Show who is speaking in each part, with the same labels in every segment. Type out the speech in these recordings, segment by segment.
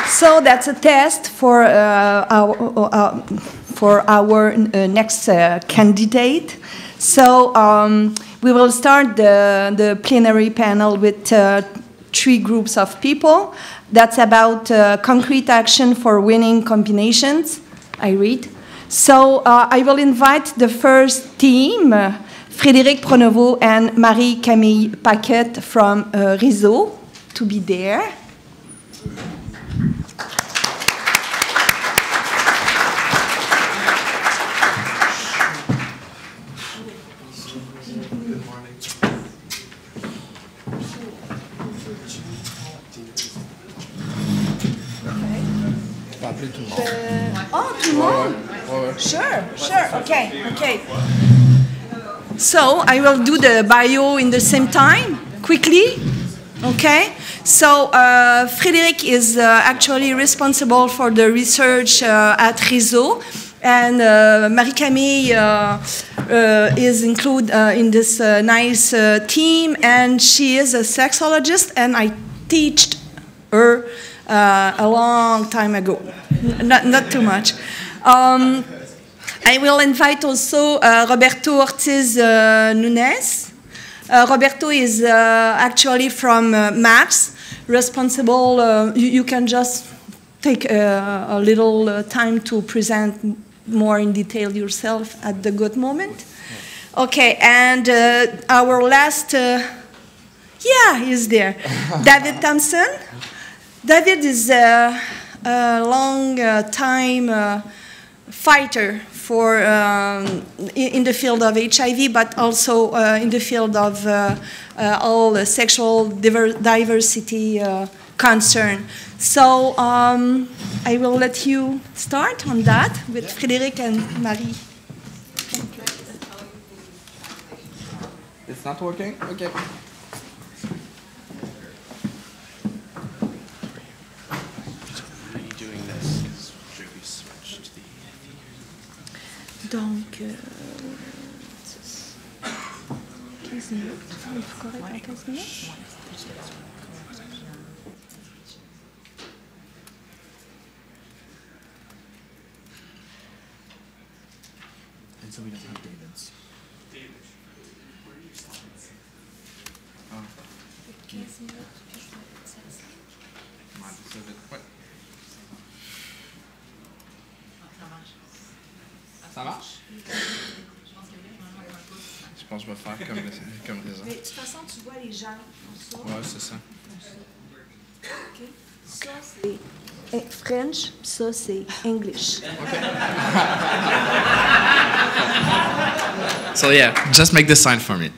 Speaker 1: So that's a test for our next candidate. So we will start the plenary panel with 3 groups of people. That's about concrete action for winning combinations. I read. So I will invite the first team, Frédéric Pronovost and Marie-Camille Paquette from Réseau, to be there. Oh, tout le monde? Sure, okay. So I will do the bio in the same time, quickly. Okay. So Frédéric is actually responsible for the research at Réseau, and Marie-Camille is included in this nice team, and she is a sexologist, and I taught her a long time ago, not too much. I will invite also Roberto Ortiz Nunes. Roberto is actually from MAPS, responsible. You can just take a little time to present more in detail yourself at the good moment. Okay, and our last, he's there, David Thompson. David is a long time fighter for in the field of HIV, but also in the field of all sexual diversity concern. So I will let you start on that with Frédéric and Marie.
Speaker 2: It's not working? Okay.
Speaker 1: Donc, 15 minutes, il faut correct en 15 minutes?
Speaker 2: And so we don't have David's. Where are you slides? 15 minutes, puis je vais mettre ça. Ça marche? Je pense que je vais faire comme raison.
Speaker 1: Mais de toute façon, tu vois les gens comme ça.
Speaker 2: Ouais, c'est ça.
Speaker 1: Okay. Ça, c'est French, ça, c'est English.
Speaker 2: Okay. So yeah, just make the sign for me.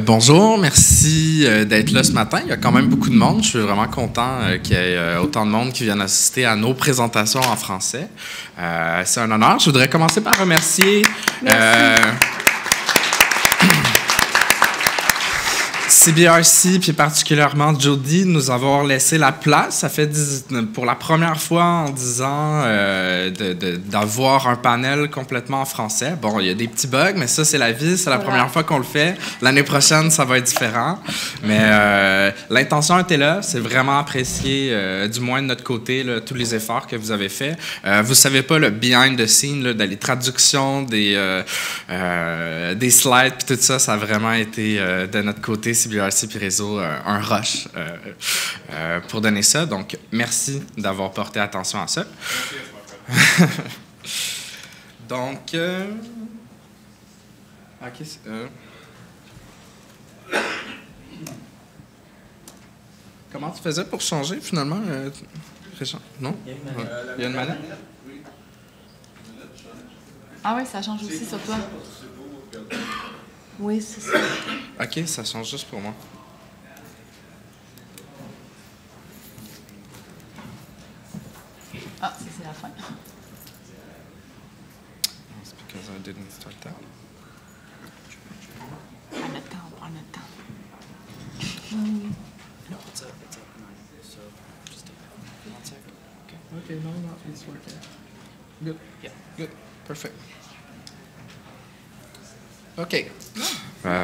Speaker 2: Bonjour, merci d'être là ce matin. Il y a quand même beaucoup de monde. Je suis vraiment content qu'il y ait autant de monde qui vienne assister à nos présentations en français. C'est un honneur. Je voudrais commencer par remercier CBRC, puis particulièrement Jody, de nous avoir laissé la place. Ça fait pour la première fois en 10 ans d'avoir un panel complètement en français. Bon, il y a des petits bugs, mais ça, c'est la vie. C'est la première fois qu'on le fait. L'année prochaine, ça va être différent. Mais l'intention était là. C'est vraiment apprécié, du moins de notre côté, là, tous les efforts que vous avez faits. Vous savez pas le behind the scene, là, les traductions, des slides, puis tout ça, ça a vraiment été de notre côté, CBRC puis Réseau, un rush pour donner ça. Donc, merci d'avoir porté attention à ça. Donc, comment tu faisais pour changer finalement? Non? Il y a une manette?
Speaker 3: Ah oui, ça change aussi sur toi.
Speaker 1: Oui, c'est ça.
Speaker 2: OK, ça change juste pour moi.
Speaker 3: Ah, c'est la fin.
Speaker 2: It's because I didn't start that.
Speaker 3: Prends notre temps, prends notre temps.
Speaker 2: No, it's up 9, so just take 1 sec. Okay, no, it's working. Good. Yeah. Good. Perfect. OK.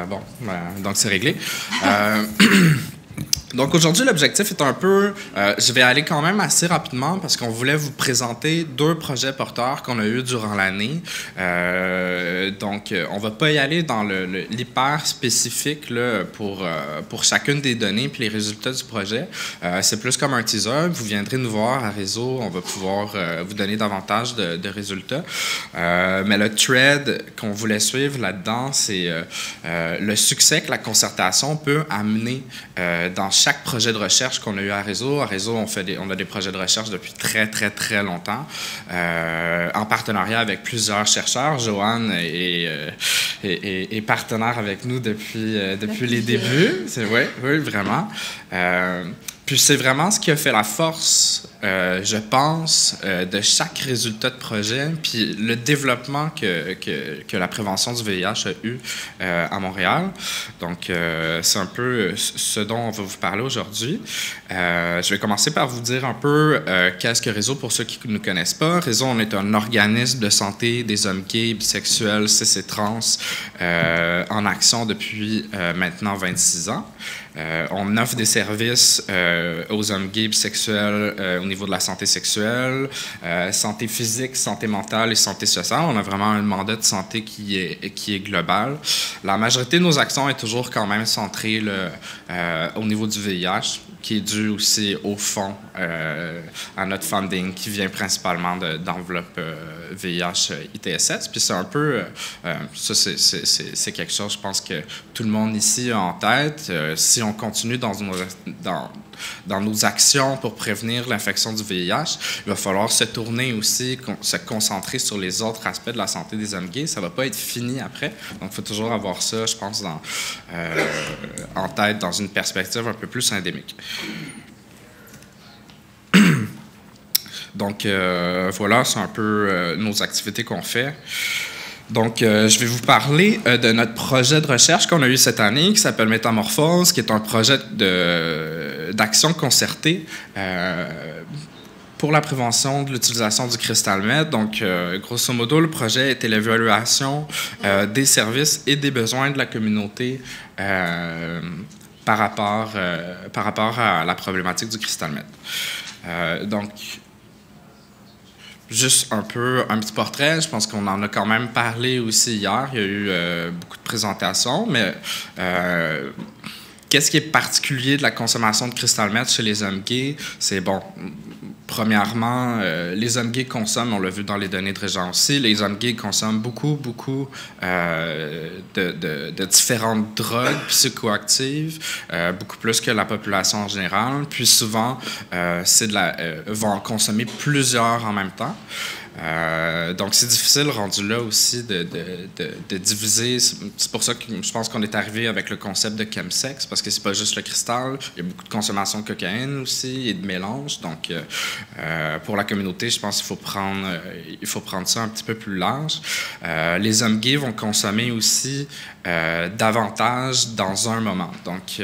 Speaker 2: Bon, donc c'est réglé. Donc aujourd'hui, l'objectif est un peu, je vais aller quand même assez rapidement parce qu'on voulait vous présenter 2 projets porteurs qu'on a eus durant l'année. Donc on va pas y aller dans l'hyper spécifique là, pour chacune des données puis les résultats du projet. C'est plus comme un teaser. Vous viendrez nous voir à Réseau, on va pouvoir vous donner davantage de résultats. Mais le thread qu'on voulait suivre là-dedans, c'est le succès que la concertation peut amener dans chaque projet de recherche qu'on a eu à Réseau. À Réseau, on a des projets de recherche depuis très, très, très longtemps, en partenariat avec plusieurs chercheurs. Joanne est partenaire avec nous depuis les débuts. Oui, vraiment. Puis c'est vraiment ce qui a fait la force, je pense, de chaque résultat de projet, puis le développement que la prévention du VIH a eu à Montréal. Donc, c'est un peu ce dont on va vous parler aujourd'hui. Je vais commencer par vous dire un peu qu'est-ce que Réseau pour ceux qui ne nous connaissent pas. Réseau, on est un organisme de santé des hommes gays, bisexuels, cis et trans en action depuis maintenant 26 ans. On offre des services aux hommes gays, bisexuels au niveau de la santé sexuelle, santé physique, santé mentale et santé sociale. On a vraiment un mandat de santé qui est global. La majorité de nos actions est toujours quand même centrée au niveau du VIH, qui est dû aussi au fond à notre funding qui vient principalement d'enveloppe VIH-ITSS. Puis c'est un peu, ça c'est quelque chose, je pense que tout le monde ici a en tête. Si on continue dans nos actions pour prévenir l'infection du VIH, il va falloir se tourner aussi, se concentrer sur les autres aspects de la santé des hommes gays. Ça ne va pas être fini après. Donc, il faut toujours avoir ça, je pense, en tête dans une perspective un peu plus endémique. Donc, voilà, c'est un peu nos activités qu'on fait. Donc, je vais vous parler de notre projet de recherche qu'on a eu cette année, qui s'appelle Métamorphose, qui est un projet d'action concertée pour la prévention de l'utilisation du cristal meth. Donc, grosso modo, le projet était l'évaluation des services et des besoins de la communauté par rapport à la problématique du cristal meth. Donc, juste un petit portrait, je pense qu'on en a quand même parlé aussi hier. Il y a eu beaucoup de présentations, mais qu'est-ce qui est particulier de la consommation de cristal meth chez les hommes gays? C'est bon. Premièrement, les hommes gays consomment, on l'a vu dans les données de Régent aussi, les hommes gays consomment beaucoup de différentes drogues psychoactives, beaucoup plus que la population en général. Puis souvent, vont en consommer plusieurs en même temps. Donc, c'est difficile rendu là aussi de diviser. C'est pour ça que je pense qu'on est arrivé avec le concept de chemsex, parce que c'est pas juste le cristal, il y a beaucoup de consommation de cocaïne aussi et de mélange. Donc, pour la communauté, je pense qu'il faut prendre ça un petit peu plus large. Les hommes gays vont consommer aussi davantage dans un moment. Donc,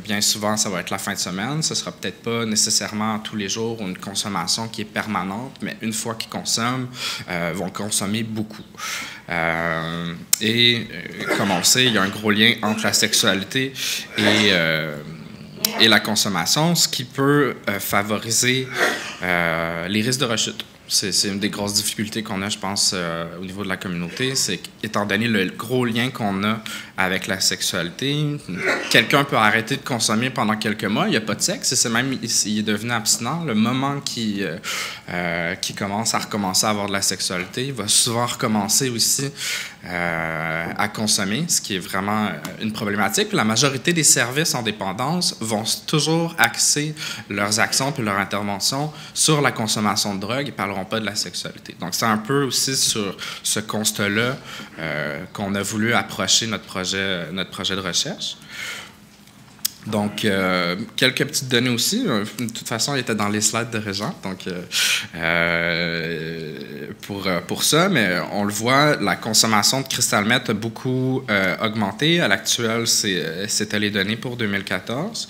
Speaker 2: bien souvent, ça va être la fin de semaine. Ce sera peut-être pas nécessairement tous les jours une consommation qui est permanente, mais une fois qu'ils consomment, vont consommer beaucoup. Comme on le sait, il y a un gros lien entre la sexualité et la consommation, ce qui peut favoriser les risques de rechute. C'est une des grosses difficultés qu'on a, je pense, au niveau de la communauté. C'est qu'étant donné le gros lien qu'on a avec la sexualité, quelqu'un peut arrêter de consommer pendant quelques mois, il n'y a pas de sexe, et c'est même, il est devenu abstinent. Le moment qu'il commence à recommencer à avoir de la sexualité, il va souvent recommencer aussi à consommer, ce qui est vraiment une problématique. Puis la majorité des services en dépendance vont toujours axer leurs actions puis leurs interventions sur la consommation de drogue. Ils ne parleront pas de la sexualité. Donc, c'est un peu aussi sur ce constat-là qu'on a voulu approcher notre projet de recherche. Donc, quelques petites données aussi. De toute façon, il était dans les slides de Régent, donc pour ça, mais on le voit, la consommation de cristal meth a beaucoup augmenté. À l'actuel, c'était les données pour 2014.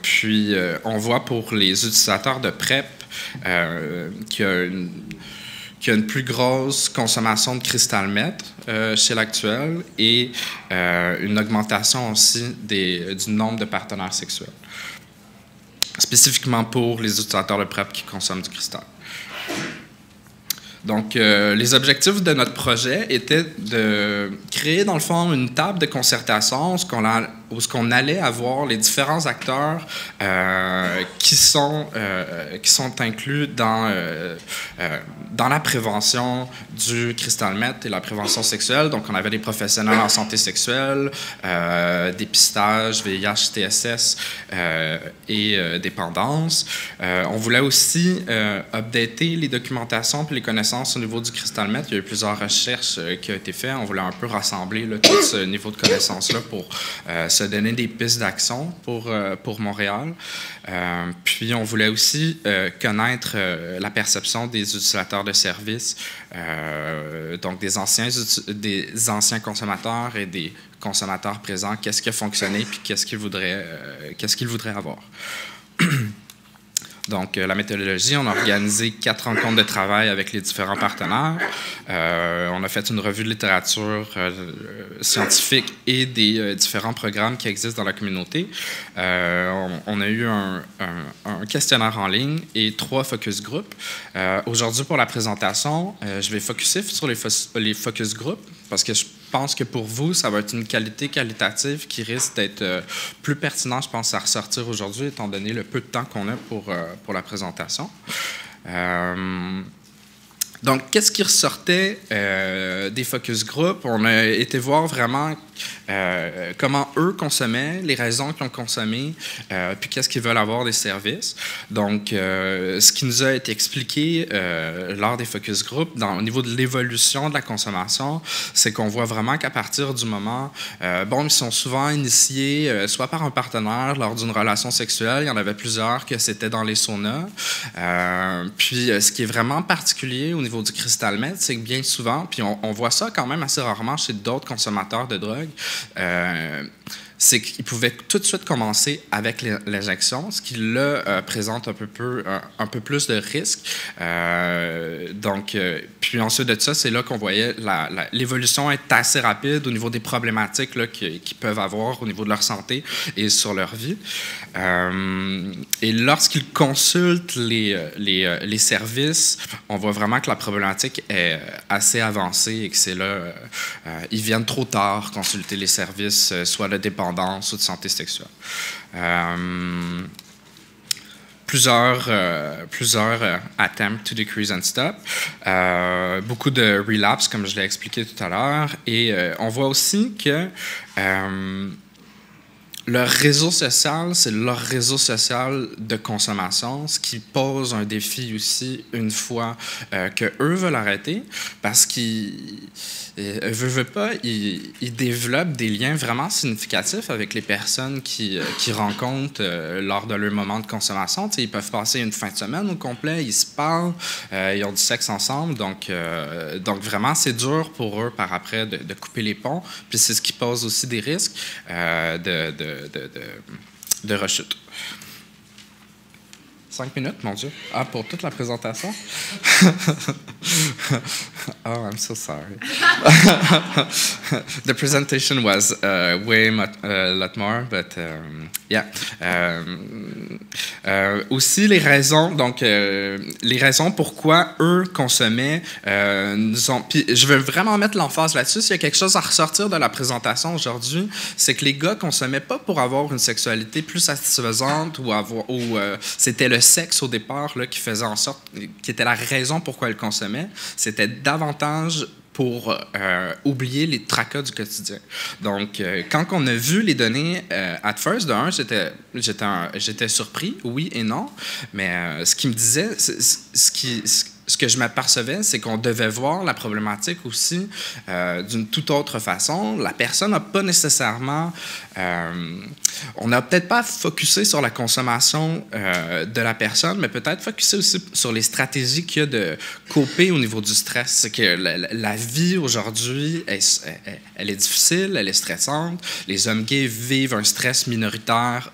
Speaker 2: Puis, on voit pour les utilisateurs de PrEP qu'il y a qu'il y a une plus grosse consommation de cristal meth chez l'actuel et une augmentation aussi du nombre de partenaires sexuels, spécifiquement pour les utilisateurs de PrEP qui consomment du cristal. Donc, les objectifs de notre projet étaient de créer, dans le fond, une table de concertation où on allait avoir les différents acteurs qui sont inclus dans la prévention du cristal meth et la prévention sexuelle. Donc, on avait des professionnels en santé sexuelle, dépistage, VIH, TSS et dépendance. On voulait aussi updater les documentations et les connaissances au niveau du cristal meth. Il y a eu plusieurs recherches qui ont été faites. On voulait un peu rassembler là, tout ce niveau de connaissances-là pour se donner des pistes d'action pour Montréal. Puis, on voulait aussi connaître la perception des utilisateurs de services, donc des anciens consommateurs et des consommateurs présents. Qu'est-ce qui a fonctionné puis qu'est-ce qu'ils voudraient avoir. Donc, la méthodologie, on a organisé 4 rencontres de travail avec les différents partenaires. On a fait une revue de littérature scientifique et des différents programmes qui existent dans la communauté. On a eu un questionnaire en ligne et 3 focus groups. Aujourd'hui, pour la présentation, je vais focuser sur les focus groups parce que je pense que pour vous, ça va être une qualité qualitative qui risque d'être plus pertinente, je pense, à ressortir aujourd'hui, étant donné le peu de temps qu'on a pour la présentation. Donc, qu'est-ce qui ressortait des focus groups? On a été voir vraiment comment eux consommaient, les raisons qu'ils ont consommé, puis qu'est-ce qu'ils veulent avoir des services. Donc, ce qui nous a été expliqué lors des focus groups, au niveau de l'évolution de la consommation, c'est qu'on voit vraiment qu'à partir du moment, ils sont souvent initiés soit par un partenaire lors d'une relation sexuelle, il y en avait plusieurs que c'était dans les saunas. Puis, ce qui est vraiment particulier au niveau du cristal meth, c'est que bien souvent, puis on voit ça quand même assez rarement chez d'autres consommateurs de drogue, c'est qu'ils pouvaient tout de suite commencer avec l'injection, ce qui là présente un peu plus de risques. Puis ensuite de ça, c'est là qu'on voyait l'évolution est assez rapide au niveau des problématiques là, qu'ils peuvent avoir au niveau de leur santé et sur leur vie. Et lorsqu'ils consultent les services, on voit vraiment que la problématique est assez avancée et que c'est là, ils viennent trop tard consulter les services, soit de dépendance ou de santé sexuelle. Plusieurs attempts to decrease and stop, beaucoup de relapse, comme je l'ai expliqué tout à l'heure, et on voit aussi que leur réseau social, c'est leur réseau social de consommation, ce qui pose un défi aussi une fois qu'eux veulent arrêter, parce qu'ils veulent pas, ils développent des liens vraiment significatifs avec les personnes qu'ils rencontrent lors de leur moment de consommation. T'sais, ils peuvent passer une fin de semaine au complet, ils se parlent, ils ont du sexe ensemble, donc vraiment c'est dur pour eux par après de couper les ponts, puis c'est ce qui pose aussi des risques de rechute. 5 minutes, mon Dieu. Ah, pour toute la présentation? Oh, I'm so sorry. The presentation was way lot more, but yeah. Aussi, les raisons, donc, les raisons pourquoi eux consommaient, puis je veux vraiment mettre l'emphase là-dessus. S'il y a quelque chose à ressortir de la présentation aujourd'hui, c'est que les gars consommaient pas pour avoir une sexualité plus satisfaisante ou c'était le sexe au départ là, qui faisait en sorte, qui était la raison pourquoi ils consommaient. C'était davantage pour oublier les tracas du quotidien. Donc, quand on a vu les données, at first, j'étais surpris, oui et non, mais ce qui me disait, ce que je m'apercevais, c'est qu'on devait voir la problématique aussi d'une toute autre façon. La personne n'a pas nécessairement... on n'a peut-être pas focusé sur la consommation de la personne, mais peut-être focusé aussi sur les stratégies qu'il y a de coper au niveau du stress. C'est que la vie aujourd'hui, elle est difficile, elle est stressante. Les hommes gays vivent un stress minoritaire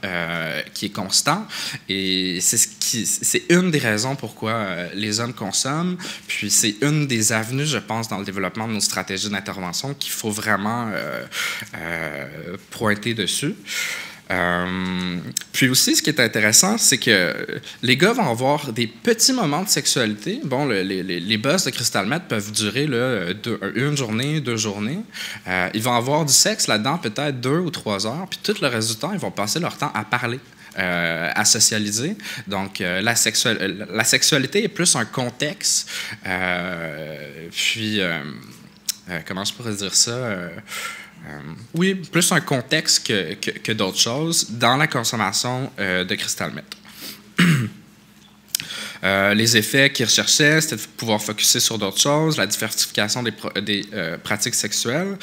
Speaker 2: qui est constant. Et c'est une des raisons pourquoi les hommes consomment consomment. Puis c'est une des avenues, je pense, dans le développement de nos stratégies d'intervention qu'il faut vraiment pointer dessus. Puis aussi, ce qui est intéressant, c'est que les gars vont avoir des petits moments de sexualité. Bon, les buzz de Crystal Meth peuvent durer là, une journée, 2 journées. Ils vont avoir du sexe là-dedans peut-être 2 ou 3 heures. Puis tout le reste du temps, ils vont passer leur temps à parler. À socialiser. Donc, la sexualité est plus un contexte. Comment je pourrais dire ça? Oui, plus un contexte que d'autres choses dans la consommation de Crystal Meth. Les effets qu'ils recherchaient, c'était de pouvoir focusser sur d'autres choses, la diversification des pratiques sexuelles.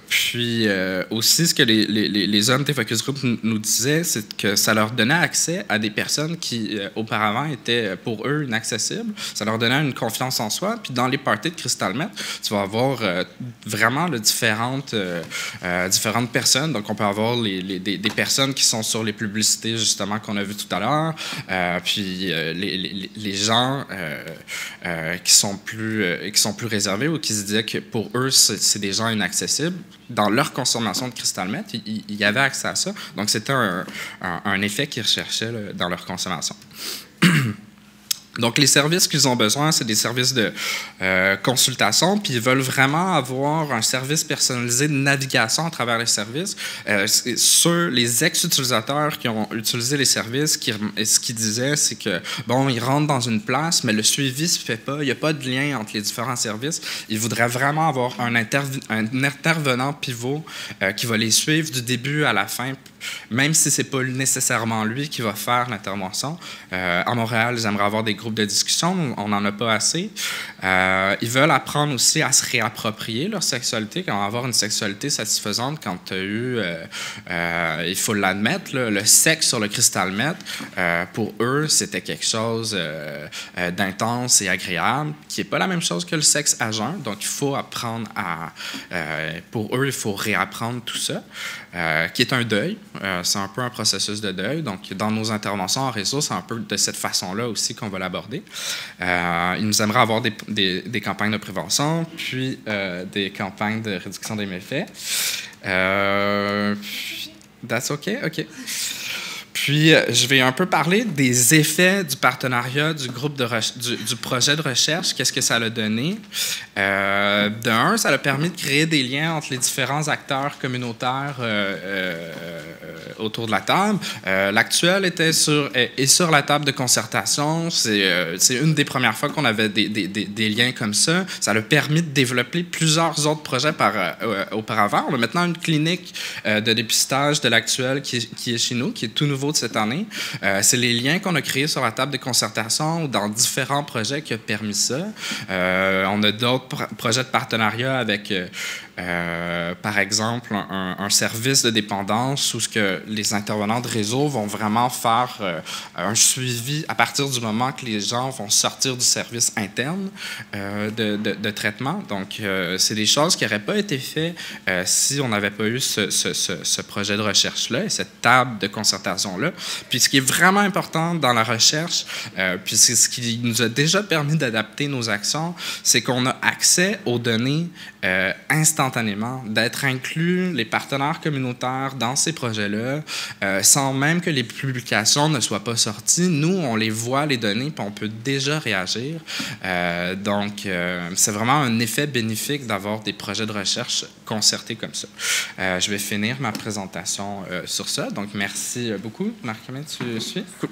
Speaker 2: Puis aussi, ce que les hommes des focus group nous disaient, c'est que ça leur donnait accès à des personnes qui, auparavant, étaient pour eux inaccessibles. Ça leur donnait une confiance en soi. Puis dans les parties de Crystal Meth, tu vas avoir vraiment différentes personnes. Donc, on peut avoir des personnes qui sont sur les publicités, justement, qu'on a vues tout à l'heure. Puis les gens qui sont plus réservés ou qui se disaient que pour eux, c'est des gens inaccessibles, dans leur consommation de Crystal Meth, il y avait accès à ça. Donc, c'était un effet qu'ils recherchaient là, dans leur consommation. Donc, les services qu'ils ont besoin, c'est des services de consultation, puis ils veulent vraiment avoir un service personnalisé de navigation à travers les services. Sur les ex-utilisateurs qui ont utilisé les services, ce qu'ils disaient, c'est que, bon, ils rentrent dans une place, mais le suivi ne se fait pas, il n'y a pas de lien entre les différents services. Ils voudraient vraiment avoir un intervenant pivot qui va les suivre du début à la fin, même si ce n'est pas nécessairement lui qui va faire l'intervention. À Montréal, ils aimeraient avoir des groupes de discussion, on n'en a pas assez. Ils veulent apprendre aussi à se réapproprier leur sexualité, quand avoir une sexualité satisfaisante quand tu as eu, il faut l'admettre, le sexe sur le Crystal Meth, pour eux, c'était quelque chose d'intense et agréable, qui n'est pas la même chose que le sexe à jeun. Donc, il faut apprendre pour eux, il faut réapprendre tout ça, qui est un deuil. C'est un peu un processus de deuil. Donc, dans nos interventions en réseau, c'est un peu de cette façon-là aussi qu'on va l'aborder. Ils nous aimeraient avoir des campagnes de prévention, puis des campagnes de réduction des méfaits. That's OK? OK. Puis, je vais un peu parler des effets du partenariat du groupe du projet de recherche. Qu'est-ce que ça a donné? Ça a permis de créer des liens entre les différents acteurs communautaires autour de la table. L'actuel est sur la table de concertation. C'est une des premières fois qu'on avait des liens comme ça. Ça a permis de développer plusieurs autres projets auparavant. On a maintenant une clinique de dépistage de l'actuel qui est chez nous, qui est tout nouveau de cette année. C'est les liens qu'on a créés sur la table de concertation dans différents projets qui ont permis ça. On a d'autres projets de partenariat avec, par exemple, un service de dépendance où les intervenants de réseau vont vraiment faire un suivi à partir du moment que les gens vont sortir du service interne de traitement. Donc, c'est des choses qui n'auraient pas été faites si on n'avait pas eu ce projet de recherche-là et cette table de concertation-là. Puis, ce qui est vraiment important dans la recherche, puis c'est ce qui nous a déjà permis d'adapter nos actions, c'est qu'on a accès aux données instantanément, d'être inclus les partenaires communautaires dans ces projets-là, sans même que les publications ne soient pas sorties. Nous, on les voit, les données, puis on peut déjà réagir. Donc, c'est vraiment un effet bénéfique d'avoir des projets de recherche concertés comme ça. Je vais finir ma présentation sur ça. Donc, merci beaucoup. Marc-Aimé, tu suis? Cool.